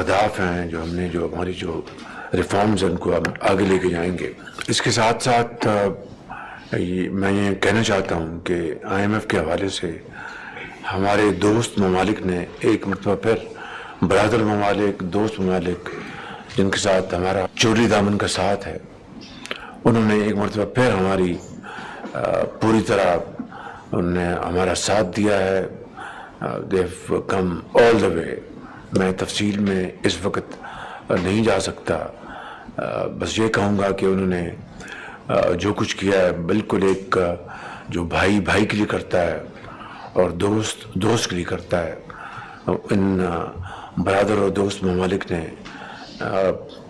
اہداف ہیں جو ہم نے جو ہماری جو ریفارمز ہیں ان کو ہم آگے لے کے جائیں گے۔ اس کے ساتھ ساتھ میں یہ کہنا چاہتا ہوں کہ آئی ایم ایف کے حوالے سے ہمارے دوست ممالک نے ایک مرتبہ پھر برادر ممالک، دوست ممالک جن کے ساتھ ہمارا چوری دامن کا ساتھ ہے، انہوں نے ایک مرتبہ پھر ہماری پوری طرح انہوں نے ہمارا ساتھ دیا ہے۔ they've come all the way۔ میں تفصیل میں اس وقت نہیں جا سکتا، بس یہ کہوں گا کہ انہوں نے جو کچھ کیا ہے بالکل ایک جو بھائی بھائی کے لیے کرتا ہے اور دوست دوست کے لیے کرتا ہے۔ ان برادر اور دوست ممالک نے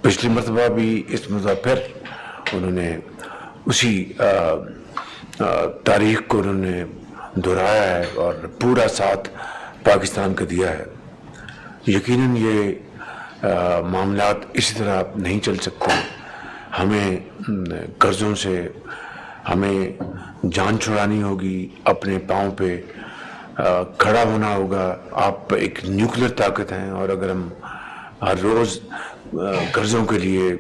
پچھلی مرتبہ بھی اس مرتبہ پھر انہوں نے اسی تاریخ کو انہوں نے دہرایا ہے اور پورا ساتھ پاکستان کا دیا ہے۔ یقیناً یہ معاملات اسی طرح نہیں چل سکتے۔ ہمیں قرضوں سے ہمیں جان چھڑانی ہوگی، اپنے پاؤں پہ کھڑا ہونا ہوگا۔ آپ ایک نیوکلیر طاقت ہیں اور اگر ہم ہر روز قرضوں کے لیے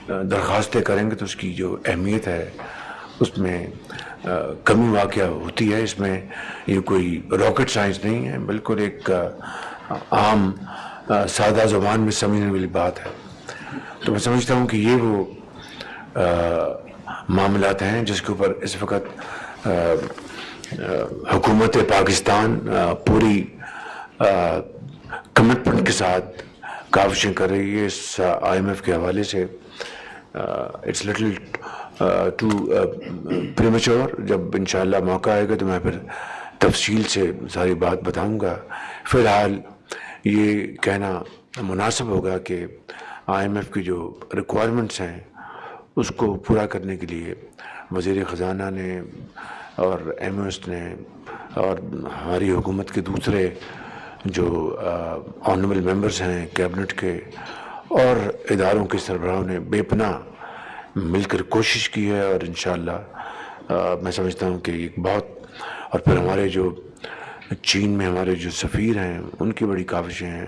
درخواستیں کریں گے تو اس کی جو اہمیت ہے اس میں کمی واقع ہوتی ہے۔ اس میں یہ کوئی راکٹ سائنس نہیں ہے، بالکل ایک عام سادہ زبان میں سمجھنے والی بات ہے۔ تو میں سمجھتا ہوں کہ یہ وہ معاملات ہیں جس کے اوپر اس وقت حکومت پاکستان پوری کمٹمنٹ کے ساتھ کاوشیں کر رہی ہے۔ اس آئی ایم ایف کے حوالے سے اٹس لٹل ٹو پریمیچور۔ جب انشاءاللہ موقع آئے گا تو میں پھر تفصیل سے ساری بات بتاؤں گا۔ فی الحال یہ کہنا مناسب ہوگا کہ آئی ایم ایف کی جو ریکوائرمنٹس ہیں اس کو پورا کرنے کے لیے وزیر خزانہ نے اور ایم او ایس نے اور ہماری حکومت کے دوسرے جو آنریبل ممبرز ہیں کیبنٹ کے اور اداروں کے سربراہوں نے بے پناہ مل کر کوشش کی ہے، اور انشاءاللہ میں سمجھتا ہوں کہ ایک بہت، اور پھر ہمارے جو چین میں ہمارے جو سفیر ہیں ان کی بڑی کاوشیں ہیں،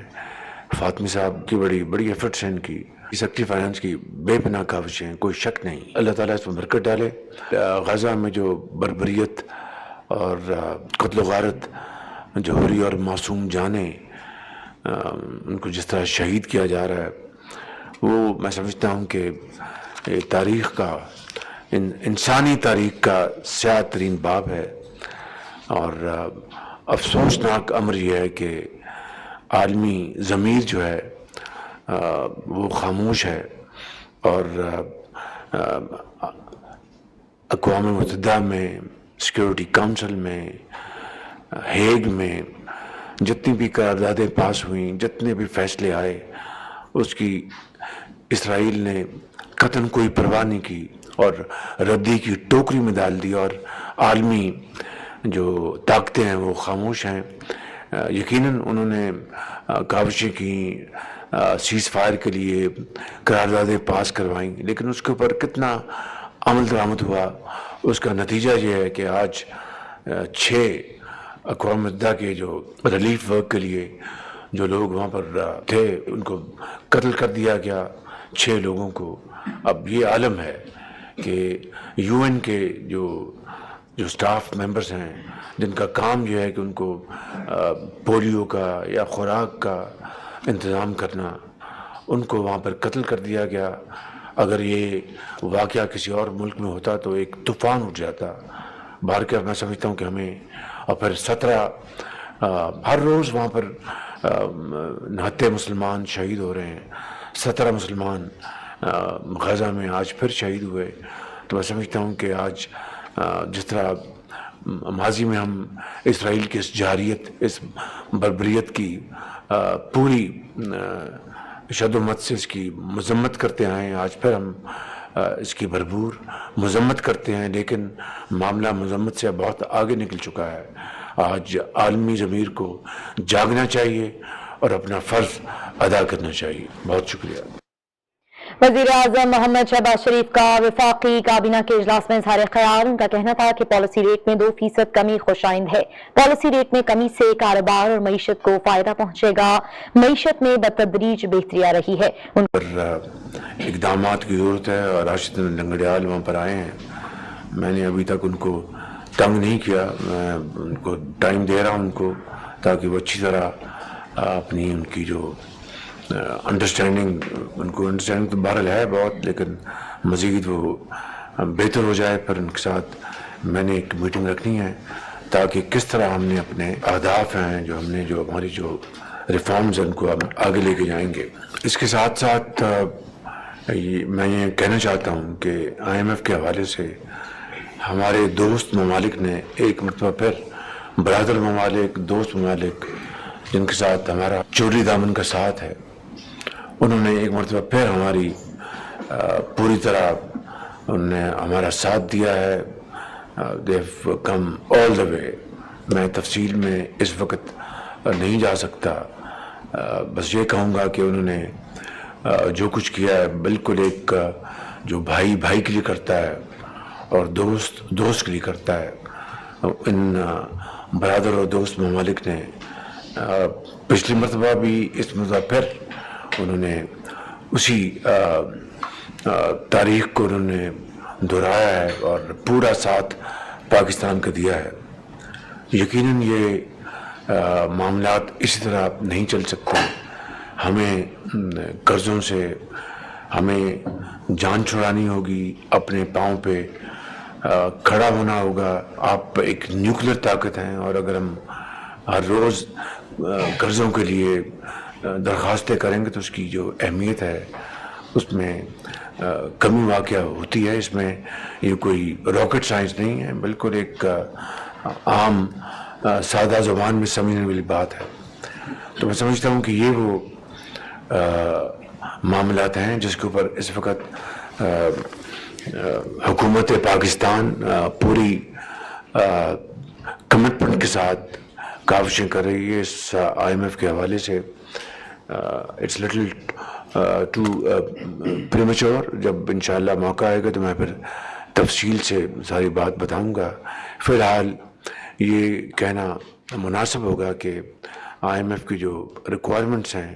فاطمی صاحب کی بڑی ایفرٹس ہیں، ان کی سیکٹری فائنانس کی بے پناہ کاوشیں ہیں، کوئی شک نہیں۔ اللہ تعالیٰ اس میں برکت ڈالے۔ غزہ میں جو بربریت اور قتل و غارت جو ہو رہی اور معصوم جانیں ان کو جس طرح شہید کیا جا رہا ہے، وہ میں سمجھتا ہوں کہ تاریخ کا انسانی تاریخ کا سیاہ ترین باب ہے، اور افسوسناک امر یہ ہے کہ عالمی ضمیر جو ہے وہ خاموش ہے، اور اقوام متحدہ میں، سیکیورٹی کونسل میں، ہیگ میں جتنی بھی قراردادیں پاس ہوئیں، جتنے بھی فیصلے آئے، اس کی اسرائیل نے قطعاً کوئی پرواہ نہیں کی اور ردی کی ٹوکری میں ڈال دی، اور عالمی جو طاقتیں ہیں وہ خاموش ہیں۔ یقیناً انہوں نے کاوشیں کی، سیز فائر کے لیے قراردادیں پاس کروائیں، لیکن اس کے اوپر کتنا عمل درآمد ہوا، اس کا نتیجہ یہ ہے کہ آج 6 اقوام متحدہ کے جو ریلیف ورک کے لیے جو لوگ وہاں پر تھے ان کو قتل کر دیا گیا، 6 لوگوں کو۔ اب یہ عالم ہے کہ یو این کے جو سٹاف ممبرز ہیں جن کا کام یہ ہے کہ ان کو پولیو کا یا خوراک کا انتظام کرنا، ان کو وہاں پر قتل کر دیا گیا۔ اگر یہ واقعہ کسی اور ملک میں ہوتا تو ایک طوفان اٹھ جاتا۔ باہر کے میں سمجھتا ہوں کہ ہمیں، اور پھر 17 ہر روز وہاں پر نہتے مسلمان شہید ہو رہے ہیں، 17 مسلمان غزہ میں آج پھر شہید ہوئے۔ تو میں سمجھتا ہوں کہ آج جس طرح ماضی میں ہم اسرائیل کی اس جارحیت، اس بربریت کی پوری شد و مت سے اس کی مذمت کرتے آئے ہیں، آج پھر ہم اس کی بھرپور مذمت کرتے ہیں، لیکن معاملہ مذمت سے بہت آگے نکل چکا ہے۔ آج عالمی ضمیر کو جاگنا چاہیے اور اپنا فرض ادا کرنا چاہیے۔ بہت شکریہ۔ وزیر اعظم محمد شہباز شریف کا وفاقی کابینہ کے اجلاس میں اظہار خیال. ان کا کہنا تھا کہ پالیسی ریٹ میں 2% کمی خوش آئند ہے. پالیسی ریٹ میں کمی سے کاروبار اور معیشت کو فائدہ پہنچے گا. معیشت میں بتدریج بہتری آ رہی ہے. ان پر اقدامات کی ضرورت ہے اور راشد لنگڑیال وہاں پر آئے ہیں. میں نے ابھی تک ان کو تنگ نہیں کیا. میں ان کو ٹائم دے رہا ہوں ان کو تاکہ وہ اچھی طرح اپنی ان کی جو انڈرسٹینڈنگ تو بہرحال ہے بہت، لیکن مزید وہ بہتر ہو جائے. پھر ان کے ساتھ میں نے ایک میٹنگ رکھنی ہے تاکہ کس طرح ہم نے اپنے اہداف ہیں جو ہم نے جو ہماری جو ریفارمز ہیں ان کو ہم آگے لے کے جائیں گے. اس کے ساتھ ساتھ میں یہ کہنا چاہتا ہوں کہ IMF کے حوالے سے ہمارے دوست ممالک نے ایک مرتبہ پھر برادر ممالک، دوست ممالک جن کے ساتھ ہمارا چولی دامن کا ساتھ ہے، انہوں نے ایک مرتبہ پھر ہماری پوری طرح انہوں نے ہمارا ساتھ دیا ہے. they have come all the way. میں تفصیل میں اس وقت نہیں جا سکتا. بس یہ کہوں گا کہ انہوں نے جو کچھ کیا ہے بالکل ایک جو بھائی بھائی کے لیے کرتا ہے اور دوست دوست کے لیے کرتا ہے. ان برادر اور دوست ممالک نے پچھلی مرتبہ بھی اس مرتبہ پھر انہوں نے اسی تاریخ کو انہوں نے دہرایا ہے اور پورا ساتھ پاکستان کا دیا ہے. یقیناً یہ معاملات اسی طرح نہیں چل سکتے. ہمیں قرضوں سے ہمیں جان چھڑانی ہوگی، اپنے پاؤں پہ کھڑا ہونا ہوگا. آپ ایک نیوکلیر طاقت ہیں اور اگر ہم ہر روز قرضوں کے لیے درخواستیں کریں گے تو اس کی جو اہمیت ہے اس میں کمی واقع ہوتی ہے. اس میں یہ کوئی راکٹ سائنس نہیں ہے، بالکل ایک عام سادہ زبان میں سمجھنے والی بات ہے. تو میں سمجھتا ہوں کہ یہ وہ معاملات ہیں جس کے اوپر اس وقت حکومت پاکستان پوری کمٹمنٹ کے ساتھ کاوشیں کر رہی ہے. اس IMF کے حوالے سے اٹس لٹل ٹو پریمیچور. جب انشاءاللہ موقع آئے گا تو میں پھر تفصیل سے ساری بات بتاؤں گا. فی الحال یہ کہنا مناسب ہوگا کہ IMF کی جو ریکوائرمنٹس ہیں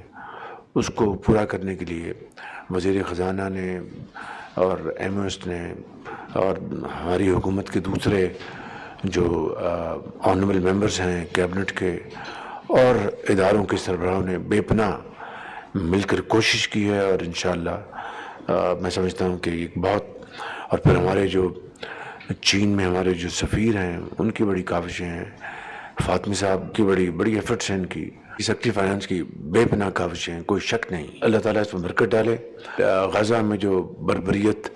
اس کو پورا کرنے کے لیے وزیر خزانہ نے اور MOS نے اور ہماری حکومت کے دوسرے جو آنریبل ممبرز ہیں کیبنٹ کے اور اداروں کے سربراہوں نے بے پناہ مل کر کوشش کی ہے. اور انشاءاللہ میں سمجھتا ہوں کہ ایک بہت اور پھر ہمارے جو چین میں ہمارے جو سفیر ہیں ان کی بڑی کاوشیں ہیں، فاطمی صاحب کی بڑی ایفرٹس ہیں، ان کی سیکٹری فائنانس کی بے پناہ کاوشیں ہیں، کوئی شک نہیں. اللہ تعالیٰ اس میں برکت ڈالے. غزہ میں جو بربریت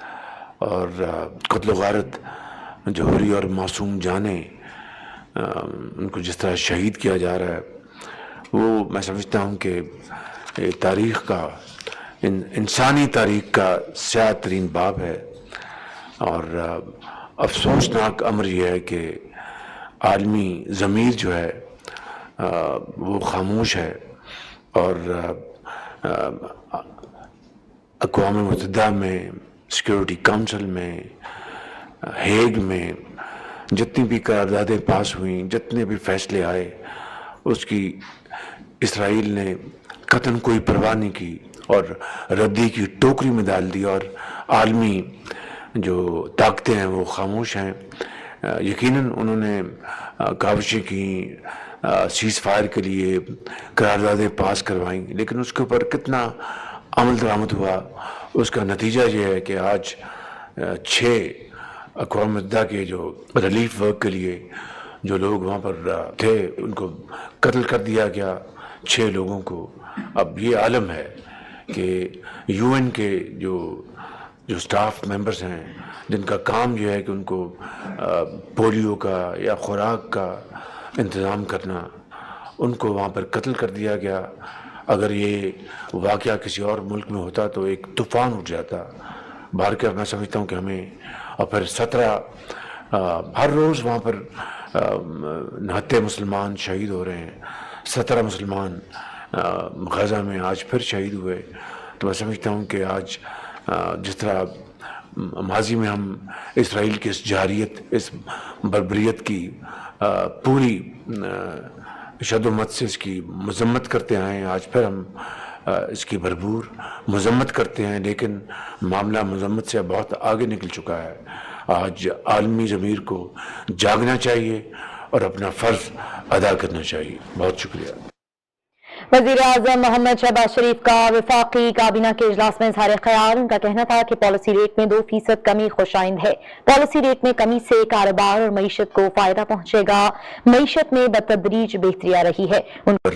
اور قتل و غارت جو ہو رہی اور معصوم جانیں ان کو جس طرح شہید کیا جا رہا ہے، وہ میں سمجھتا ہوں کہ تاریخ کا انسانی تاریخ کا سیاہ ترین باب ہے. اور افسوسناک امر یہ ہے کہ عالمی ضمیر جو ہے وہ خاموش ہے. اور اقوام متحدہ میں، سیکیورٹی کونسل میں، ہیگ میں جتنی بھی قراردادیں پاس ہوئیں، جتنے بھی فیصلے آئے، اس کی اسرائیل نے قطعاً کوئی پرواہ نہیں کی اور ردی کی ٹوکری میں ڈال دی. اور عالمی جو طاقتیں ہیں وہ خاموش ہیں. یقیناً انہوں نے کاوشیں کی، سیز فائر کے لیے قراردادیں پاس کروائیں، لیکن اس کے اوپر کتنا عمل درآمد ہوا اس کا نتیجہ یہ ہے کہ آج 6 اقوام متحدہ کے جو ریلیف ورک کے لیے جو لوگ وہاں پر تھے ان کو قتل کر دیا گیا، 6 لوگوں کو. اب یہ عالم ہے کہ UN کے جو سٹاف ممبرز ہیں جن کا کام یہ ہے کہ ان کو پولیو کا یا خوراک کا انتظام کرنا، ان کو وہاں پر قتل کر دیا گیا. اگر یہ واقعہ کسی اور ملک میں ہوتا تو ایک طوفان اٹھ جاتا. باہر کے میں سمجھتا ہوں کہ ہمیں اور پھر 17 ہر روز وہاں پر نہتے مسلمان شہید ہو رہے ہیں. 17 مسلمان غزہ میں آج پھر شہید ہوئے. تو میں سمجھتا ہوں کہ آج جس طرح ماضی میں ہم اسرائیل کی اس جارحیت، اس بربریت کی پوری شد و مت سے اس کی مذمت کرتے آئے ہیں، آج پھر ہم اس کی بھرپور مذمت کرتے ہیں، لیکن معاملہ مذمت سے بہت آگے نکل چکا ہے۔ آج عالمی ضمیر کو جاگنا چاہیے اور اپنا فرض ادا کرنا چاہیے۔ بہت شکریہ۔ وزیر اعظم محمد شہباز شریف کا وفاقی کابینہ کے اجلاس میں اظہار خیال۔ ان کا کہنا تھا کہ پالیسی ریٹ میں 2% کمی خوش آئند ہے۔ پالیسی ریٹ میں کمی سے کاروبار اور معیشت کو فائدہ پہنچے گا۔ معیشت میں بتدریج بہتری آ رہی ہے۔ ان پر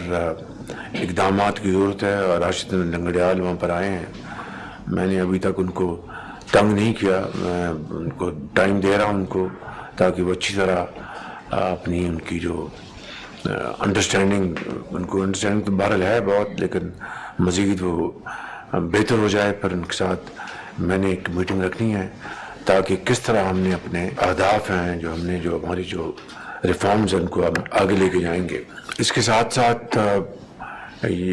اقدامات کی ضرورت ہے اور راشد لنگڑیال وہاں پر آئے ہیں۔ میں نے ابھی تک ان کو تنگ نہیں کیا، میں ان کو ٹائم دے رہا ہوں ان کو، تاکہ وہ اچھی طرح اپنی ان کی جو انڈرسٹینڈنگ تو بہرحال ہے بہت، لیکن مزید وہ بہتر ہو جائے۔ پھر ان کے ساتھ میں نے ایک میٹنگ رکھنی ہے تاکہ کس طرح ہم نے اپنے اہداف ہیں جو ہم نے جو ہماری جو ریفارمز ہیں ان کو ہم آگے لے کے جائیں گے۔ اس کے ساتھ ساتھ